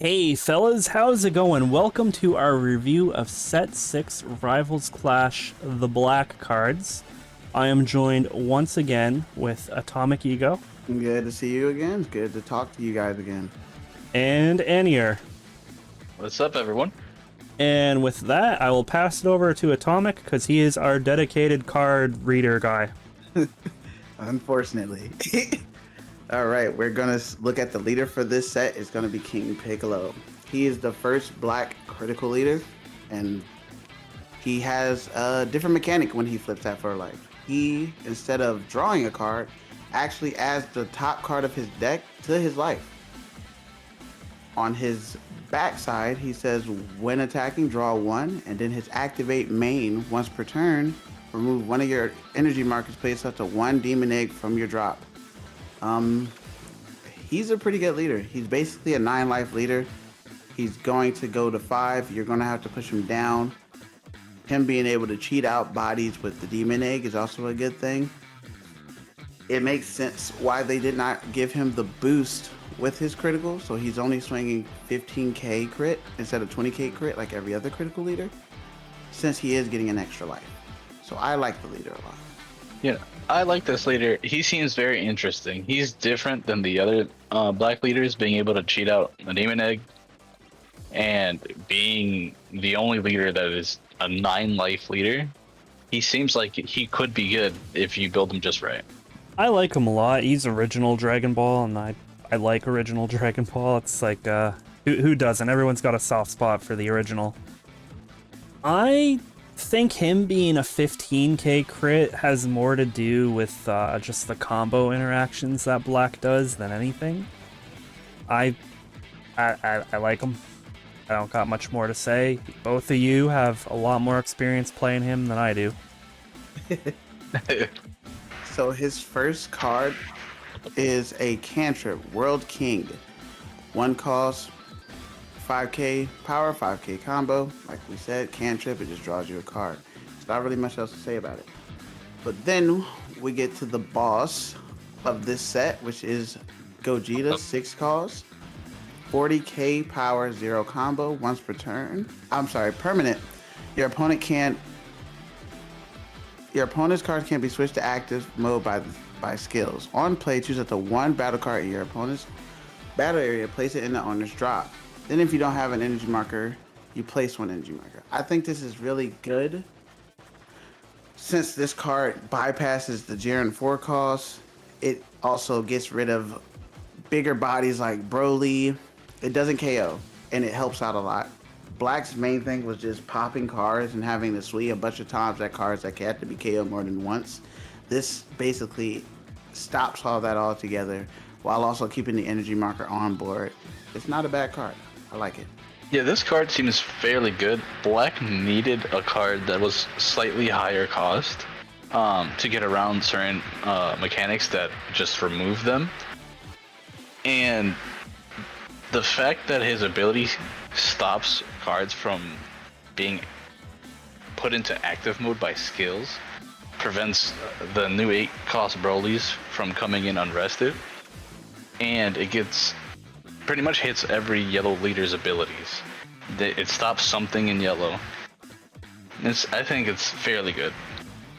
Hey fellas, how's it going? Welcome to our review of Set 6 Rivals Clash The Black cards. I am joined once again with Atomic Ego. Good to see you again. Good to talk to you guys again. And Anier. What's up, everyone? And with that, I will pass it over to Atomic because he is our dedicated card reader guy. Unfortunately. All right, we're going to look at the leader for this set. It's going to be King Piccolo. He is the first black critical leader, and he has a different mechanic when he flips that for life. He, instead of drawing a card, actually adds the top card of his deck to his life. On his backside, he says, when attacking, draw one, and then his activate main once per turn, remove one of your energy markers, place up to one demon egg from your drop. He's a pretty good leader. He's basically a 9-life leader. He's going to go to 5. You're going to have to push him down. Him being able to cheat out bodies with the demon egg is also a good thing. It makes sense why they did not give him the boost with his critical, so he's only swinging 15k crit instead of 20k crit like every other critical leader, since he is getting an extra life. So I like the leader a lot. Yeah, I like this leader. He seems very interesting. He's different than the other black leaders, being able to cheat out a demon egg and being the only leader that is a 9-life leader. He seems like he could be good if you build him just right. I like him a lot. He's original Dragon Ball, and I like original Dragon Ball. It's like, who doesn't? Everyone's got a soft spot for the original. I think him being a 15k crit has more to do with just the combo interactions that Black does than anything. I like him. I don't got much more to say. Both of you have a lot more experience playing him than I do. So his first card is a cantrip, World King. One cost, 5k power, 5k combo. Like we said, cantrip, it just draws you a card. There's not really much else to say about it. But then we get to the boss of this set, which is Gogeta, 6 cost, 40k power, 0 combo, once per turn. I'm sorry, permanent. Your opponent's cards can't be switched to active mode by skills. On play, choose up to one battle card in your opponent's battle area, place it in the owner's drop. Then if you don't have an energy marker, you place one energy marker. I think this is really good. Since this card bypasses the Jiren 4 cost, it also gets rid of bigger bodies like Broly. It doesn't KO, and it helps out a lot. Black's main thing was just popping cards and having to swing a bunch of times at cards that had to be KO more than once. This basically stops all that altogether while also keeping the energy marker on board. It's not a bad card. I like it. Yeah, this card seems fairly good. Black needed a card that was slightly higher cost to get around certain mechanics that just remove them. And the fact that his ability stops cards from being put into active mode by skills prevents the new 8-cost Brolys from coming in unrested, and it gets pretty much hits every yellow leader's abilities. It stops something in yellow. I think it's fairly good.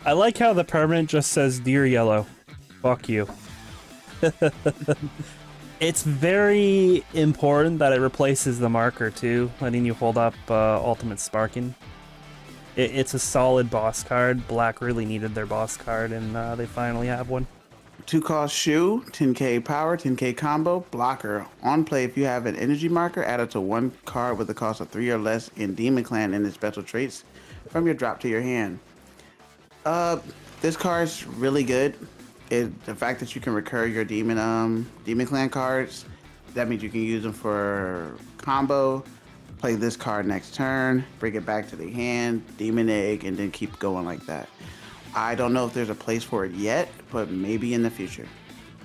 I like how the permanent just says Dear Yellow. Fuck you. It's very important that it replaces the marker too, letting you hold up Ultimate Sparking. It's a solid boss card. Black really needed their boss card, and they finally have one. 2-cost Shoe, 10k power, 10k combo, blocker. On play, if you have an energy marker, add it to one card with a cost of 3 or less in Demon Clan and its special traits from your drop to your hand. This card's really good. The fact that you can recur your Demon Clan cards, that means you can use them for combo, play this card next turn, bring it back to the hand, Demon Egg, and then keep going like that. I don't know if there's a place for it yet, but maybe in the future.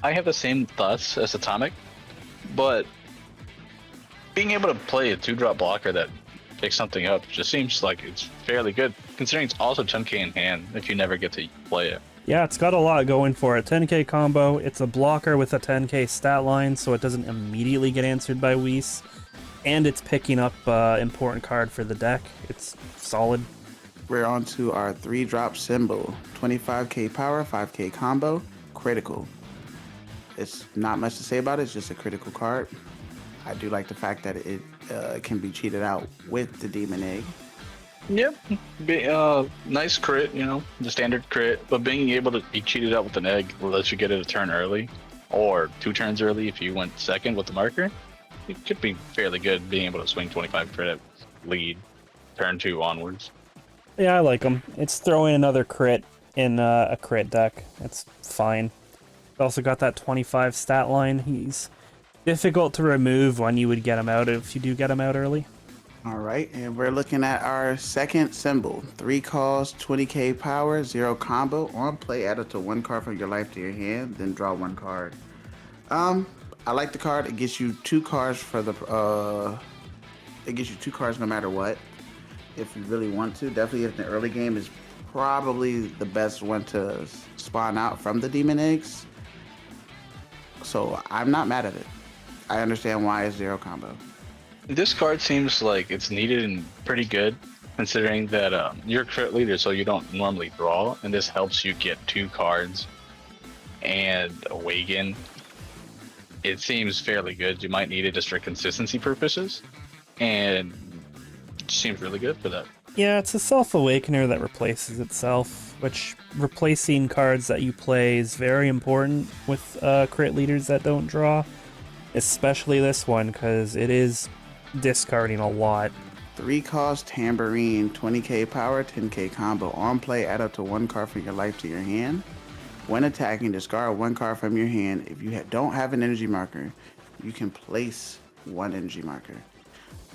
I have the same thoughts as Atomic, but being able to play a 2-drop blocker that picks something up just seems like it's fairly good, considering it's also 10k in hand if you never get to play it. Yeah, it's got a lot going for it. 10k combo, it's a blocker with a 10k stat line, so it doesn't immediately get answered by Whis. And it's picking up important card for the deck. It's solid. We're on to our 3-drop symbol. 25k power, 5k combo, critical. It's not much to say about it, it's just a critical card. I do like the fact that it can be cheated out with the Demon Egg. Yep. Nice crit, you know, the standard crit, but being able to be cheated out with an egg lets you get it a turn early, or 2 turns early if you went second with the marker. It could be fairly good being able to swing 25 crit lead, turn 2 onwards. Yeah, I like him. It's throwing another crit in a crit deck. It's fine. Also got that 25 stat line. He's difficult to remove when you would get him out if you do get him out early. All right, and we're looking at our second symbol. 3 calls, 20k power, 0 combo. On play, add up to 1 card from your life to your hand, then draw 1 card. I like the card. It gets you 2 cards for the. It gets you 2 cards no matter what. If you really want to, definitely if the early game is probably the best one to spawn out from the Demon Eggs. So I'm not mad at it. I understand why it's 0 combo. This card seems like it's needed and pretty good, considering that you're a crit leader, so you don't normally draw, and this helps you get 2 cards and a Wagon. It seems fairly good. You might need it just for consistency purposes, and it seems really good for that. Yeah, it's a self-awakener that replaces itself, which replacing cards that you play is very important with crit leaders that don't draw, especially this one, because it is discarding a lot. 3 cost Tambourine, 20k power, 10k combo. On play, add up to 1 card from your life to your hand. When attacking, discard 1 card from your hand. If you don't have an energy marker, you can place 1 energy marker.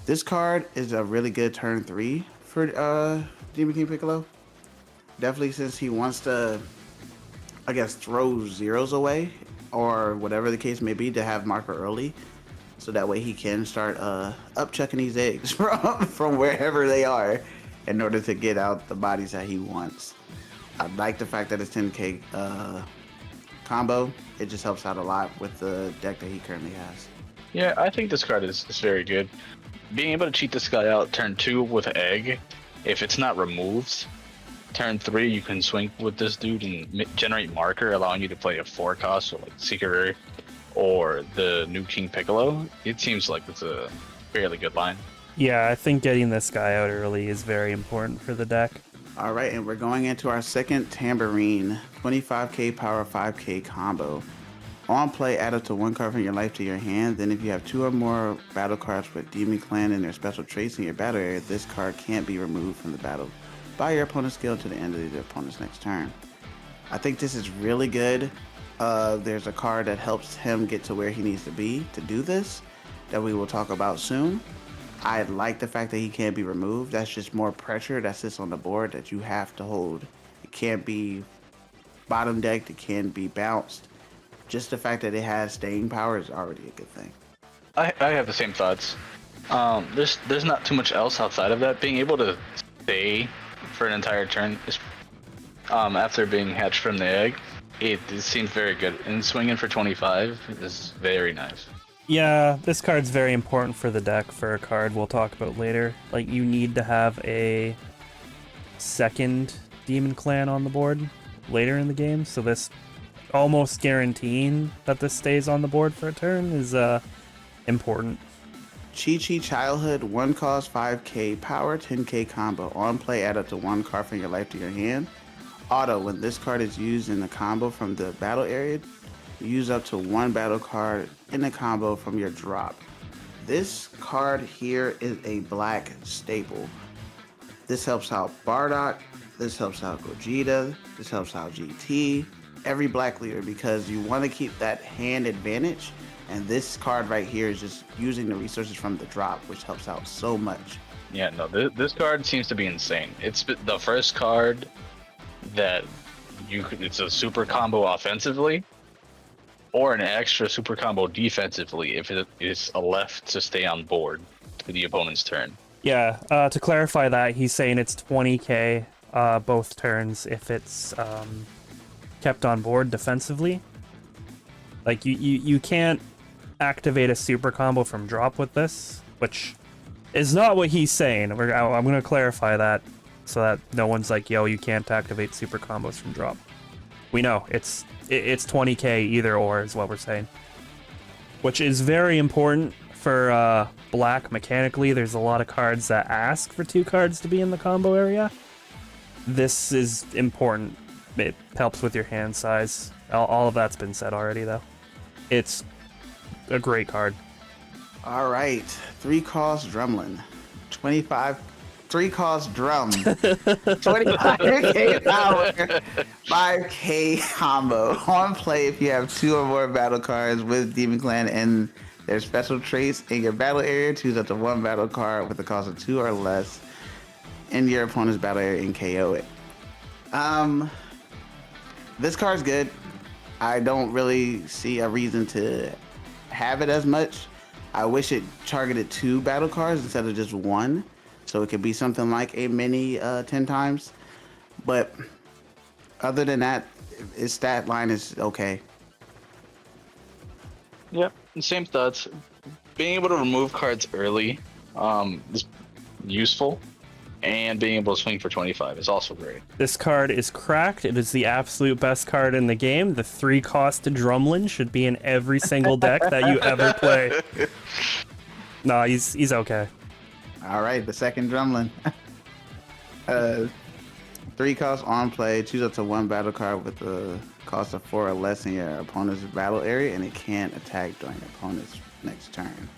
This card is a really good turn 3 for Demon King Piccolo. Definitely, since he wants to, I guess, throw zeros away, or whatever the case may be, to have marker early. So that way he can start upchucking these eggs from wherever they are in order to get out the bodies that he wants. I like the fact that it's 10k combo. It just helps out a lot with the deck that he currently has. Yeah, I think this card is very good. Being able to cheat this guy out turn 2 with Egg, if it's not removed, turn 3 you can swing with this dude and generate marker, allowing you to play a 4 cost, so like Secret Rare or the new King Piccolo. It seems like it's a fairly good line. Yeah, I think getting this guy out early is very important for the deck. All right, and we're going into our second Tambourine, 25k power, 5k combo. On play, add up to 1 card from your life to your hand. Then if you have 2 or more battle cards with Demon Clan and their special traits in your battle area, this card can't be removed from the battle by your opponent's skill to the end of the opponent's next turn. I think this is really good. There's a card that helps him get to where he needs to be to do this that we will talk about soon. I like the fact that he can't be removed. That's just more pressure that sits on the board that you have to hold. It can't be bottom decked. It can't be bounced. Just the fact that it has staying power is already a good thing. I have the same thoughts. There's not too much else outside of that. Being able to stay for an entire turn is, after being hatched from the egg, it seems very good. And swinging for 25 is very nice. Yeah, this card's very important for the deck for a card we'll talk about later. Like, you need to have a second Demon Clan on the board later in the game, so this almost guaranteeing that this stays on the board for a turn is important. Chi-Chi Childhood, 1 cost, 5k power, 10k combo. On play, add up to 1 card from your life to your hand. Auto, when this card is used in the combo from the battle area, use up to 1 battle card in the combo from your drop. This card here is a black staple. This helps out Bardock, this helps out Gogeta, this helps out GT, every black leader, because you want to keep that hand advantage, and this card right here is just using the resources from the drop, which helps out so much. Yeah, no, this card seems to be insane. It's the first card that it's a super combo offensively, or an extra super combo defensively if it is a left to stay on board to the opponent's turn. Yeah, to clarify that, he's saying it's 20k both turns if it's kept on board defensively. Like, you can't activate a super combo from drop with this. which is not what he's saying. I'm going to clarify that so that no one's like, yo, you can't activate super combos from drop. We know it's 20k either or is what we're saying, which is very important for black mechanically. There's a lot of cards that ask for 2 cards to be in the combo area. This is important. It helps with your hand size. All of that's been said already, though. It's a great card. All right, 3-cost Drumlin, 3-cost drum, 25k power, 5k combo. On play, if you have 2 or more battle cards with Demon Clan and their special traits in your battle area, choose up to 1 battle card with the cost of 2 or less in your opponent's battle area and KO it. This card's good. I don't really see a reason to have it as much. I wish it targeted 2 battle cards instead of just 1, so it could be something like a mini 10 times. But other than that, its stat line is okay. Yep, same thoughts. Being able to remove cards early is useful, and being able to swing for 25 is also great. This card is cracked. It is the absolute best card in the game. The 3-cost Drumlin should be in every single deck that you ever play. No, he's okay. All right, the second Drumlin. 3-cost on play. Choose up to 1 battle card with the cost of 4 or less in your opponent's battle area, and it can't attack during your opponent's next turn.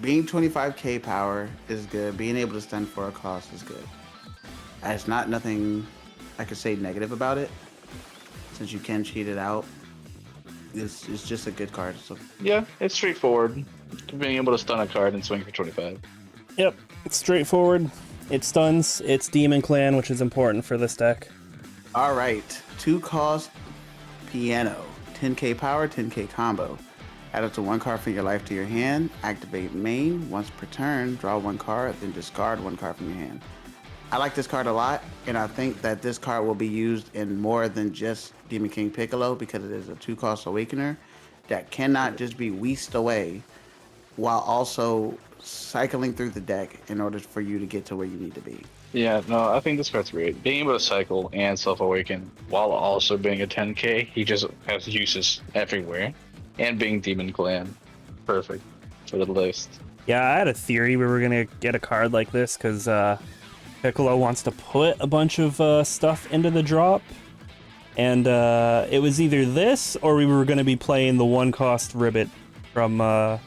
Being 25k power is good. Being able to stun for a cost is good. There's not nothing I could say negative about it, since you can cheat it out. It's just a good card. So Yeah, it's straightforward. Being able to stun a card and swing for 25. Yep, it's straightforward. It stuns. It's Demon Clan, which is important for this deck. all right, 2-cost piano, 10k power, 10k combo. Add up to 1 card from your life to your hand. Activate main. Once per turn, draw 1 card, then discard 1 card from your hand. I like this card a lot, and I think that this card will be used in more than just Demon King Piccolo because it is a 2-cost Awakener that cannot just be weased away while also cycling through the deck in order for you to get to where you need to be. Yeah, no, I think this card's great. Being able to cycle and self-awaken while also being a 10k, he just has uses everywhere. And being Demon Clan. Perfect for the list. Yeah, I had a theory we were going to get a card like this because Piccolo wants to put a bunch of stuff into the drop. And it was either this or we were going to be playing the 1-cost Ribbit from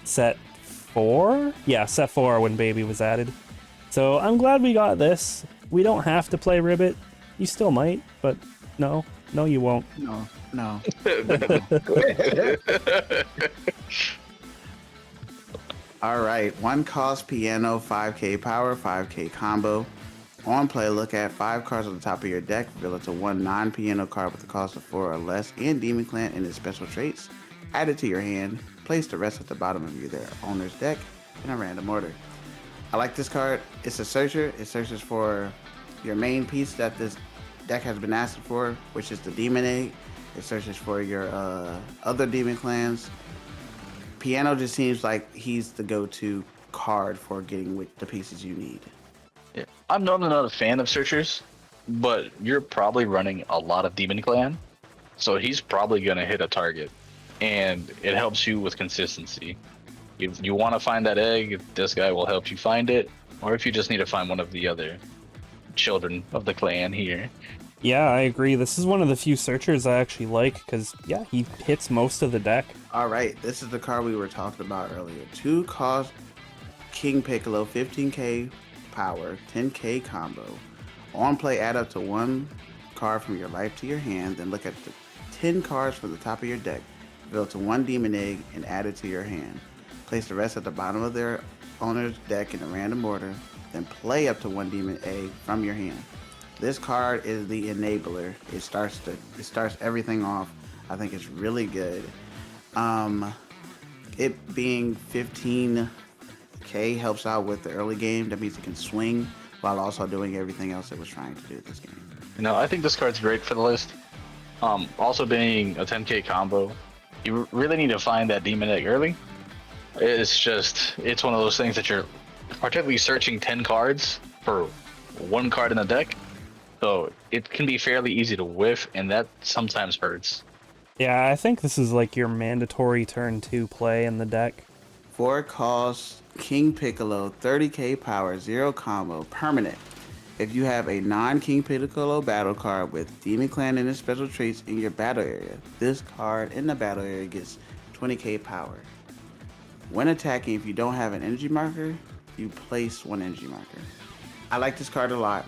set 4? Yeah, set 4 when Baby was added. So I'm glad we got this. We don't have to play Ribbit. You still might, but no, you won't. No. All right, 1-cost piano, 5k power, 5k combo. On play, look at 5 cards on the top of your deck. Reveal it to 1 non-piano card with a cost of 4 or less and Demon Clan and its special traits. Add it to your hand. Place the rest at the bottom of their owner's deck in a random order. I like this card. It's a searcher. It searches for your main piece that this deck has been asking for, which is the Demon Egg. It searches for your other Demon Clans. Piano just seems like he's the go-to card for getting the pieces you need. Yeah. I'm normally not a fan of searchers, but you're probably running a lot of Demon Clan, so he's probably going to hit a target, and it helps you with consistency. If you want to find that egg, this guy will help you find it, or if you just need to find one of the other children of the clan here. Yeah, I agree. This is one of the few searchers I actually like because, yeah, he hits most of the deck. All right, this is the card we were talking about earlier. 2-cost King Piccolo, 15k power, 10k combo. On play, add up to 1 card from your life to your hand, then look at the 10 cards from the top of your deck. Reveal to 1 Demon Egg and add it to your hand. Place the rest at the bottom of their owner's deck in a random order, then play up to 1 Demon Egg from your hand. This card is the enabler. It starts everything off. I think it's really good. It being 15k helps out with the early game. That means it can swing while also doing everything else it was trying to do this game. I think this card's great for the list. Also being a 10k combo, You really need to find that demon egg early. It's one of those things that you're particularly searching 10 cards for one card in the deck. So it can be fairly easy to whiff, and that sometimes hurts. Yeah, I think this is like your mandatory turn 2 play in the deck. 4 cost King Piccolo, 30k power, 0 combo, permanent. If you have a non-King Piccolo battle card with Demon Clan and its special traits in your battle area, this card in the battle area gets 20k power. When attacking, if you don't have an energy marker, you place 1 energy marker. I like this card a lot.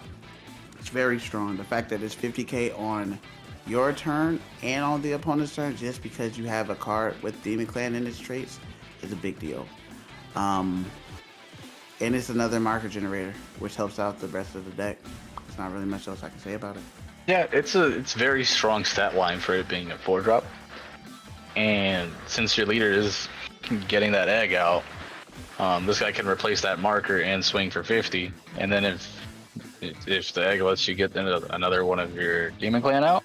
It's very strong. The fact that it's 50k on your turn and on the opponent's turn, just because you have a card with Demon Clan and its traits, is a big deal. And it's another marker generator, which helps out the rest of the deck. There's not really much else I can say about it. Yeah, it's very strong stat line for it being a 4-drop. And since your leader is getting that egg out, this guy can replace that marker and swing for 50. And then if the egg lets you get another one of your Demon Clan out,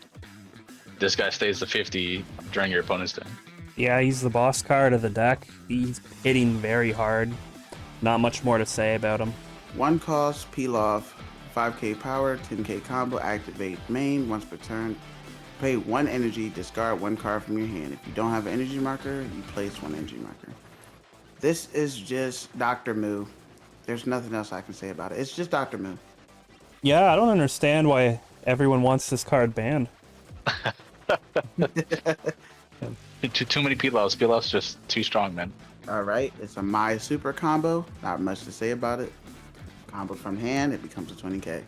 this guy stays to 50 during your opponent's turn. Yeah, he's the boss card of the deck. He's hitting very hard. Not much more to say about him. 1 cost, peel off, 5k power, 10k combo, activate main once per turn. Pay 1 energy, discard 1 card from your hand. If you don't have an energy marker, you place 1 energy marker. This is just Dr. Moo. There's nothing else I can say about it. It's just Dr. Moo. Yeah, I don't understand why everyone wants this card banned. Too many Pilos. Pilos just too strong, man. Alright, it's a My Super combo. Not much to say about it. Combo from hand, it becomes a 20k.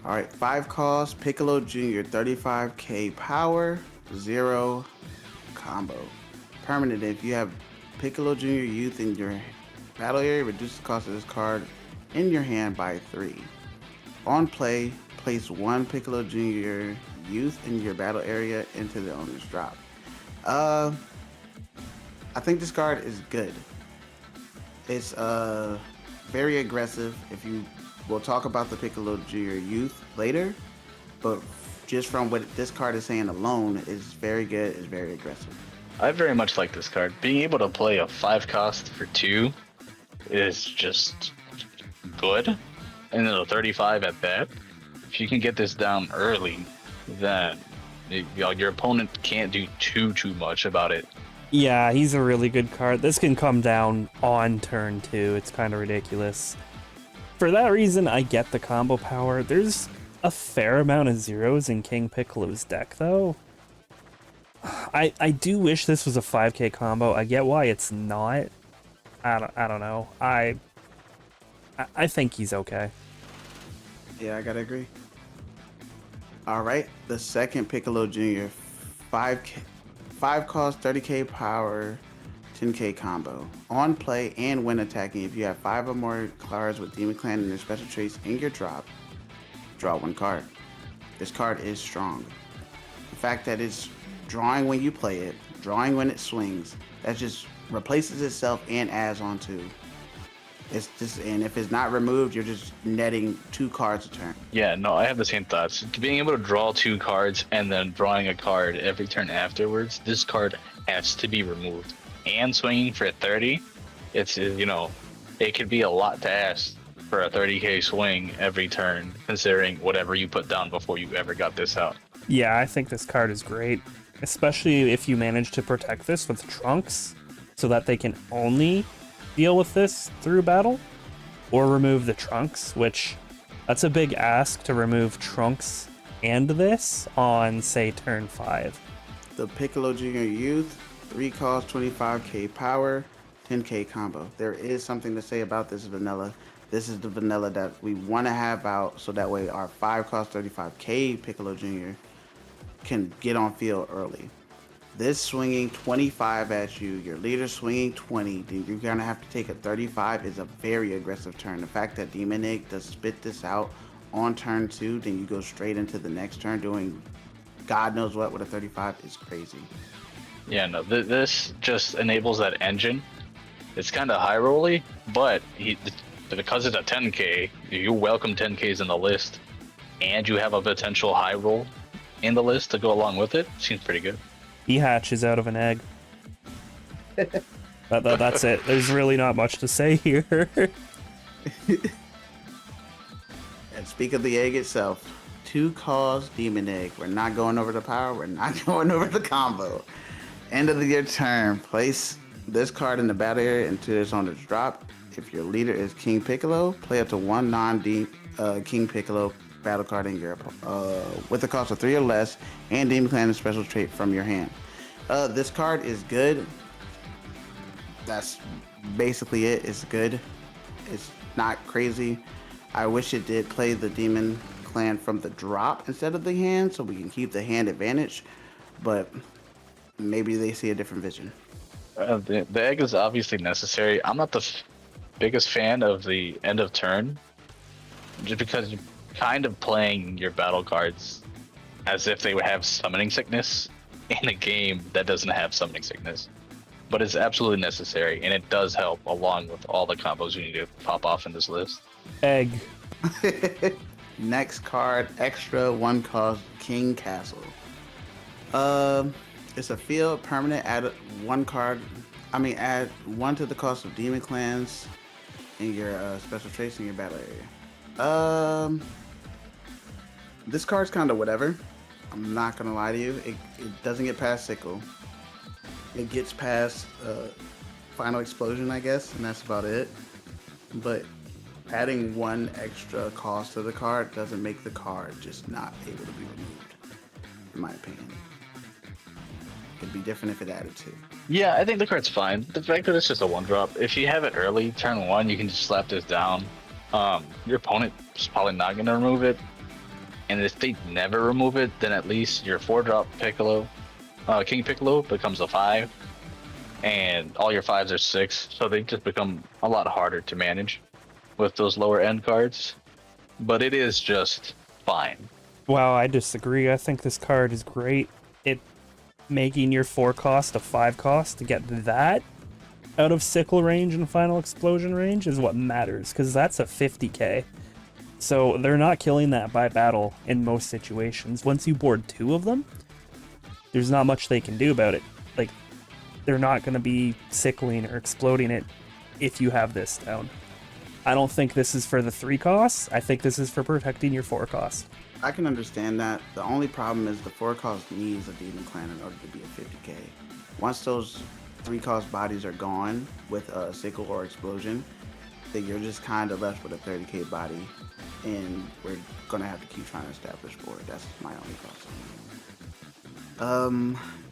Alright, 5 cost, Piccolo Jr., 35k power, 0 combo. Permanent, if you have Piccolo Jr. Youth in your battle area, reduce the cost of this card in your hand by 3. On play, place 1 Piccolo Jr. Youth in your battle area into the owner's drop. I think this card is good. It's very aggressive. We'll talk about the Piccolo Jr. Youth later, but just from what this card is saying alone, is very good. It's very aggressive. I very much like this card. Being able to play a 5 cost for 2 is just good, and then a 35 at that. If you can get this down early, then your opponent can't do too much about it. Yeah, he's a really good card. This can come down on turn 2. It's kind of ridiculous. For that reason, I get the combo power. There's a fair amount of zeros in King Piccolo's deck, though. I do wish this was a 5k combo. I get why it's not. I don't know. I think he's okay. Yeah, I gotta agree. Alright, the second Piccolo Jr. 5 cost, 30k power, 10k combo. On play and when attacking, if you have 5 or more cards with Demon Clan and their special traits in your drop, draw 1 card. This card is strong. The fact that it's drawing when you play it, drawing when it swings, that just replaces itself and adds on to. It's just, and if it's not removed, you're just netting 2 cards a turn. Yeah, no, I have the same thoughts. Being able to draw 2 cards and then drawing a card every turn afterwards, this card has to be removed. And swinging for 30, it's, it could be a lot to ask for a 30k swing every turn, considering whatever you put down before you ever got this out. Yeah, I think this card is great, especially if you manage to protect this with Trunks so that they can only deal with this through battle, or remove the Trunks, which that's a big ask to remove Trunks and this on, say, turn 5. The Piccolo Jr. Youth, 3 cost, 25k power, 10k combo. There is something to say about this vanilla. This is the vanilla that we want to have out, so that way our 5 cost, 35k Piccolo Jr. can get on field early. This swinging 25 at you, your leader swinging 20, then you're going to have to take a 35 is a very aggressive turn. The fact that Demon Egg does spit this out on turn 2, then you go straight into the next turn doing God knows what with a 35 is crazy. Yeah, no, this just enables that engine. It's kind of high rolly, but because it's a 10k, you welcome 10ks in the list, and you have a potential high roll in the list to go along with it. Seems pretty good. He hatches out of an egg. That's it. There's really not much to say here. And speak of the egg itself, 2 cost demon egg. We're not going over the power. We're not going over the combo. End of your turn. Place this card in the battle area until it's on its drop. If your leader is King Piccolo, play up to one King Piccolo battle card in your with a cost of 3 or less, and Demon Clan and special trait from your hand. This card is good. That's basically it. It's good. It's not crazy. I wish it did play the Demon Clan from the drop instead of the hand, so we can keep the hand advantage. But maybe they see a different vision. The egg is obviously necessary. I'm not the biggest fan of the end of turn, just because you're kind of playing your battle cards as if they would have summoning sickness in a game that doesn't have summoning sickness. But it's absolutely necessary, and it does help along with all the combos you need to pop off in this list. Egg. Next card, extra 1 cost King Castle. It's a field permanent. Add 1 card. Add 1 to the cost of Demon Clans in your special traits in your battle area. This card's kind of whatever. I'm not gonna lie to you. It doesn't get past Sickle. It gets past Final Explosion, I guess, and that's about it. But adding 1 extra cost to the card doesn't make the card just not able to be removed, in my opinion. It'd be different if it added 2. Yeah, I think the card's fine. The fact that it's just a 1-drop, if you have it early, turn 1, you can just slap this down. Your opponent's probably not going to remove it. And if they never remove it, then at least your 4-drop Piccolo, King Piccolo becomes a 5. And all your 5s are 6, so they just become a lot harder to manage with those lower end cards. But it is just fine. Wow, I disagree. I think this card is great. It making your 4 cost a 5 cost to get that out of Sickle range and Final Explosion range is what matters, because that's a 50k. So they're not killing that by battle in most situations. Once you board 2 of them, there's not much they can do about it. Like, they're not going to be sickling or exploding it if you have this down. I don't think this is for the 3 costs. I think this is for protecting your 4 costs. I can understand that. The only problem is the 4 cost needs a Demon Clan in order to be a 50k. Once those 3 cost bodies are gone with a Sickle or Explosion, then you're just kind of left with a 30k body, and we're gonna have to keep trying to establish for it. That's my only thoughts.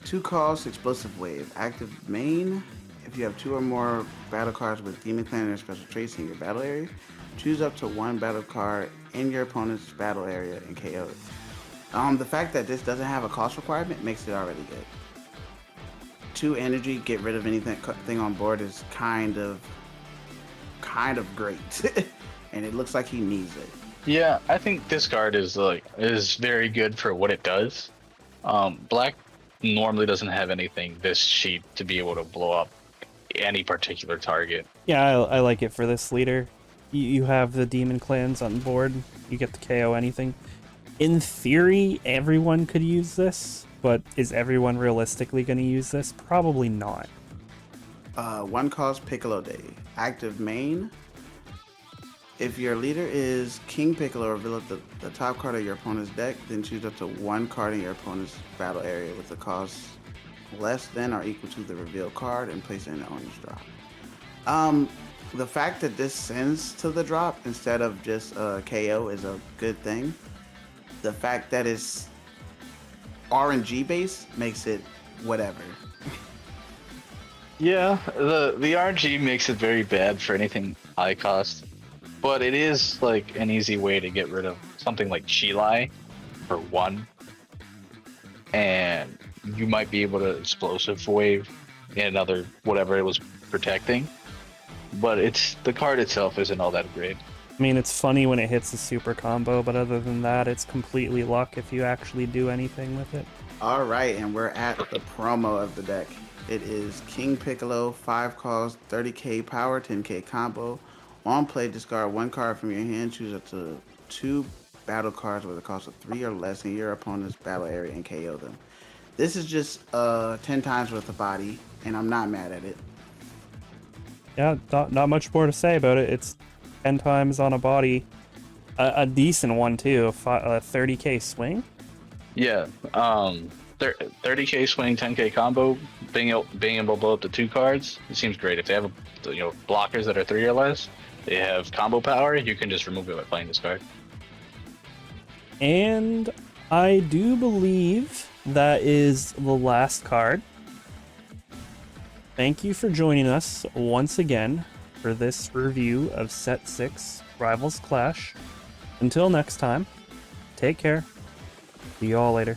2 cost Explosive Wave. Active main. If you have 2 or more battle cards with Demon Clan or special traits in your battle area, choose up to 1 battle card in your opponent's battle area and KO it. The fact that this doesn't have a cost requirement makes it already good. 2 energy, get rid of anything on board is kind of great. And it looks like he needs it. Yeah, I think this card is very good for what it does. Black normally doesn't have anything this cheap to be able to blow up any particular target. Yeah, I like it for this leader. You have the Demon Clans on board. You get to KO anything. In theory, everyone could use this, but is everyone realistically going to use this? Probably not. 1 cost Piccolo Day. Active main. If your leader is King Piccolo, reveal the top card of your opponent's deck, then choose up to 1 card in your opponent's battle area with a cost less than or equal to the revealed card and place it in the owner's drop. The fact that this sends to the drop instead of just KO is a good thing. The fact that it's RNG based makes it whatever. Yeah, the RNG makes it very bad for anything high cost, but it is like an easy way to get rid of something like Chilai for 1, and you might be able to Explosive Wave in another whatever it was protecting. But the card itself isn't all that great. I mean, it's funny when it hits a super combo, but other than that, it's completely luck if you actually do anything with it. All right, and we're at the promo of the deck. It is King Piccolo, 5 cost, 30k power, 10k combo. On play, discard 1 card from your hand, choose up to 2 battle cards with a cost of 3 or less in your opponent's battle area and KO them. This is just 10 times worth of body, and I'm not mad at it. Yeah, not much more to say about it. It's 10 times on a body. A decent one, too. A 30k swing? Yeah. 30k swing, 10k combo, being able to blow up to 2 cards. It seems great. If they have blockers that are 3 or less, they have combo power. You can just remove it by playing this card. And I do believe that is the last card. Thank you for joining us once again for this review of Set 6 Rivals Clash. Until next time, take care. See you all later.